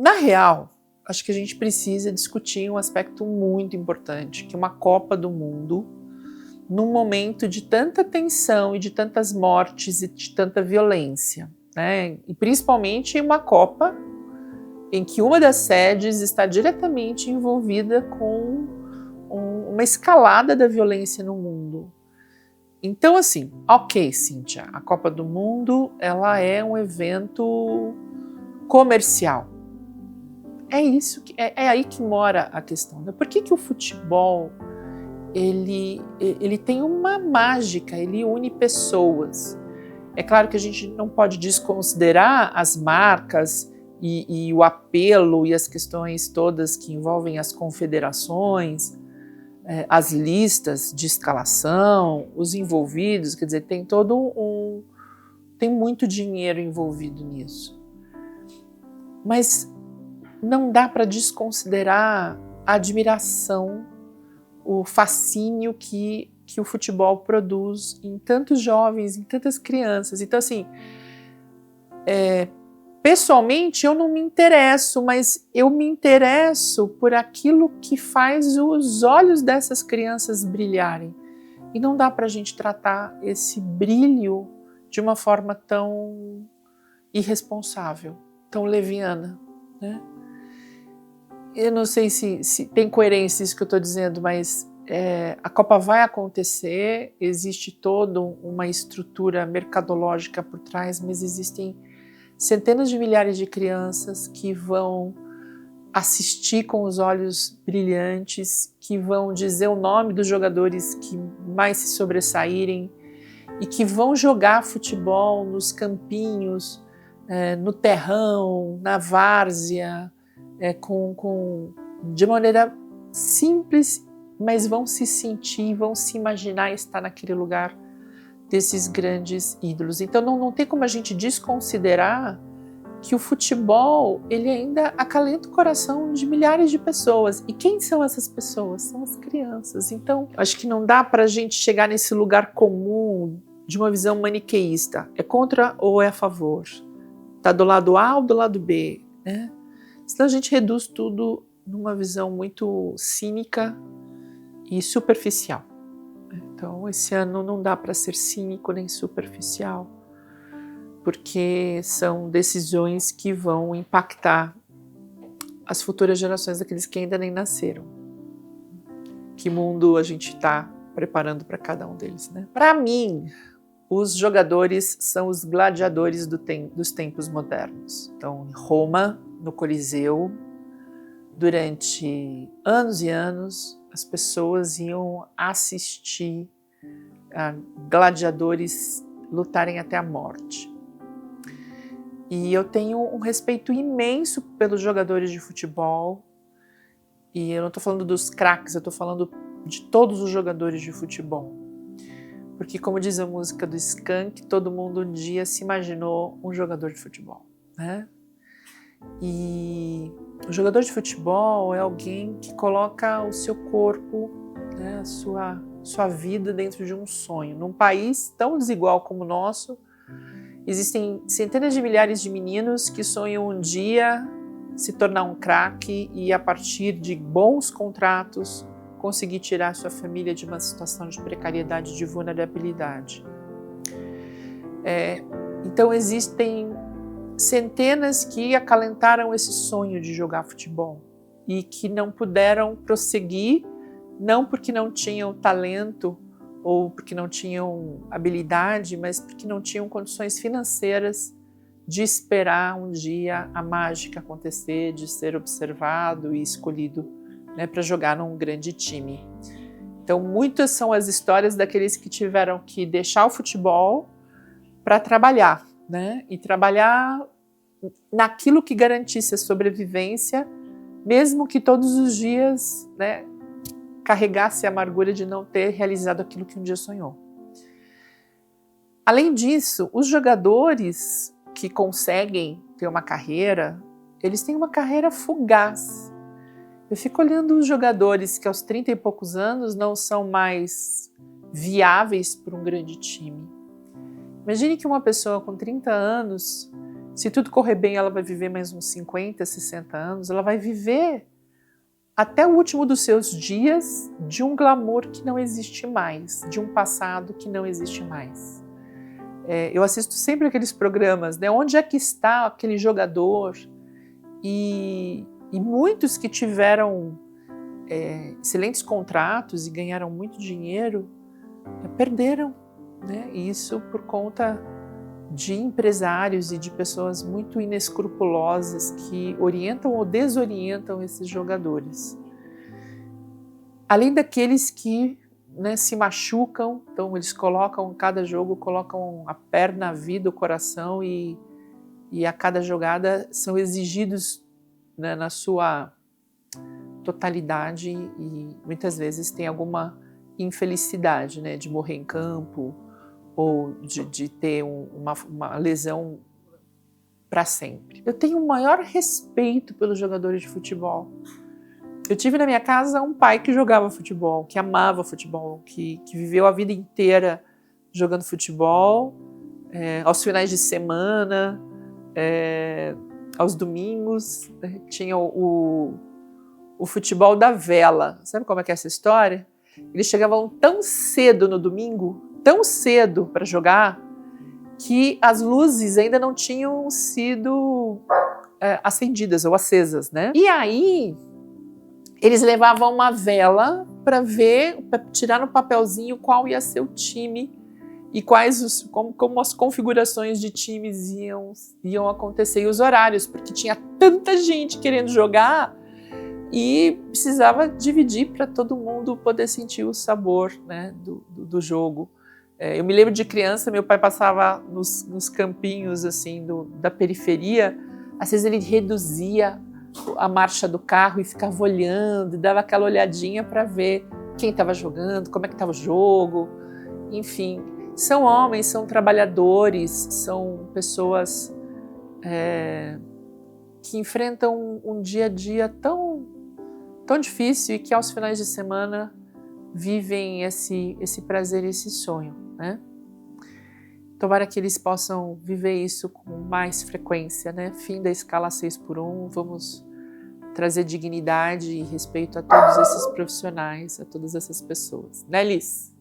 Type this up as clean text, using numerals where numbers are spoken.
Na real, acho que a gente precisa discutir um aspecto muito importante, que é uma Copa do Mundo, num momento de tanta tensão e de tantas mortes e de tanta violência, né? E principalmente uma Copa em que uma das sedes está diretamente envolvida com uma escalada da violência no mundo. Então, assim, ok, Cíntia, a Copa do Mundo, ela é um evento comercial. É isso que é aí que mora a questão, né? Por que o futebol ele tem uma mágica, ele une pessoas. É claro que a gente não pode desconsiderar as marcas e o apelo e as questões todas que envolvem as confederações, as listas de escalação, os envolvidos, quer dizer, tem muito dinheiro envolvido nisso. Mas não dá para desconsiderar a admiração, o fascínio que o futebol produz em tantos jovens, em tantas crianças. Então, assim, pessoalmente eu não me interesso, mas eu me interesso por aquilo que faz os olhos dessas crianças brilharem. E não dá para a gente tratar esse brilho de uma forma tão irresponsável, tão leviana, né? Eu não sei se tem coerência isso que eu estou dizendo, mas a Copa vai acontecer, existe toda uma estrutura mercadológica por trás, mas existem centenas de milhares de crianças que vão assistir com os olhos brilhantes, que vão dizer o nome dos jogadores que mais se sobressaírem e que vão jogar futebol nos campinhos, no terrão, na várzea, de maneira simples, mas vão se sentir, vão se imaginar estar naquele lugar desses grandes ídolos. Então não tem como a gente desconsiderar que o futebol ele ainda acalenta o coração de milhares de pessoas. E quem são essas pessoas? São as crianças. Então acho que não dá para a gente chegar nesse lugar comum de uma visão maniqueísta. É contra ou é a favor? Está do lado A ou do lado B? Né? Senão a gente reduz tudo numa visão muito cínica e superficial. Então, esse ano não dá para ser cínico nem superficial, porque são decisões que vão impactar as futuras gerações daqueles que ainda nem nasceram. Que mundo a gente está preparando para cada um deles, né? Para mim, os jogadores são os gladiadores dos tempos modernos. Então, em Roma, no Coliseu, durante anos e anos, as pessoas iam assistir a gladiadores lutarem até a morte. E eu tenho um respeito imenso pelos jogadores de futebol. E eu não estou falando dos craques, eu estou falando de todos os jogadores de futebol. Porque, como diz a música do Skank, todo mundo um dia se imaginou um jogador de futebol, né? E o jogador de futebol é alguém que coloca o seu corpo, né, a sua vida dentro de um sonho. Num país tão desigual como o nosso, existem centenas de milhares de meninos que sonham um dia se tornar um craque e, a partir de bons contratos, conseguir tirar sua família de uma situação de precariedade, de vulnerabilidade. Então existem centenas que acalentaram esse sonho de jogar futebol e que não puderam prosseguir, não porque não tinham talento ou porque não tinham habilidade, mas porque não tinham condições financeiras de esperar um dia a mágica acontecer, de ser observado e escolhido, né, para jogar num grande time. Então, muitas são as histórias daqueles que tiveram que deixar o futebol para trabalhar, né, e trabalhar naquilo que garantisse a sobrevivência, mesmo que todos os dias, né, carregasse a amargura de não ter realizado aquilo que um dia sonhou. Além disso, os jogadores que conseguem ter uma carreira, eles têm uma carreira fugaz. Eu fico olhando os jogadores que aos 30 e poucos anos não são mais viáveis para um grande time. Imagine que uma pessoa com 30 anos Se tudo correr bem, ela vai viver mais uns 50, 60 anos, ela vai viver até o último dos seus dias de um glamour que não existe mais, de um passado que não existe mais. Eu assisto sempre aqueles programas, né? Onde é que está aquele jogador? E muitos que tiveram excelentes contratos e ganharam muito dinheiro, perderam, né? E isso por conta de empresários e de pessoas muito inescrupulosas que orientam ou desorientam esses jogadores. Além daqueles que, né, se machucam, então eles colocam, cada jogo, colocam a perna, a vida, o coração e a cada jogada são exigidos, né, na sua totalidade e muitas vezes tem alguma infelicidade, né, de morrer em campo ou de ter uma lesão para sempre. Eu tenho o maior respeito pelos jogadores de futebol. Eu tive na minha casa um pai que jogava futebol, que amava futebol, que viveu a vida inteira jogando futebol, aos finais de semana, aos domingos, tinha o futebol da vela. Sabe como é que é essa história? Eles chegavam tão cedo no domingo, tão cedo para jogar, que as luzes ainda não tinham sido acendidas ou acesas, né? E aí eles levavam uma vela para ver, para tirar no papelzinho qual ia ser o time e como as configurações de times iam acontecer e os horários, porque tinha tanta gente querendo jogar e precisava dividir para todo mundo poder sentir o sabor, né, do jogo. Eu me lembro de criança, meu pai passava nos campinhos assim, da periferia, às vezes ele reduzia a marcha do carro e ficava olhando, dava aquela olhadinha para ver quem estava jogando, como é que estava o jogo, enfim. São homens, são trabalhadores, são pessoas que enfrentam um dia a dia tão difícil e que aos finais de semana vivem esse prazer, esse sonho, né? Tomara que eles possam viver isso com mais frequência, né? Fim da escala 6x1, vamos trazer dignidade e respeito a todos esses profissionais, a todas essas pessoas. Né, Liz?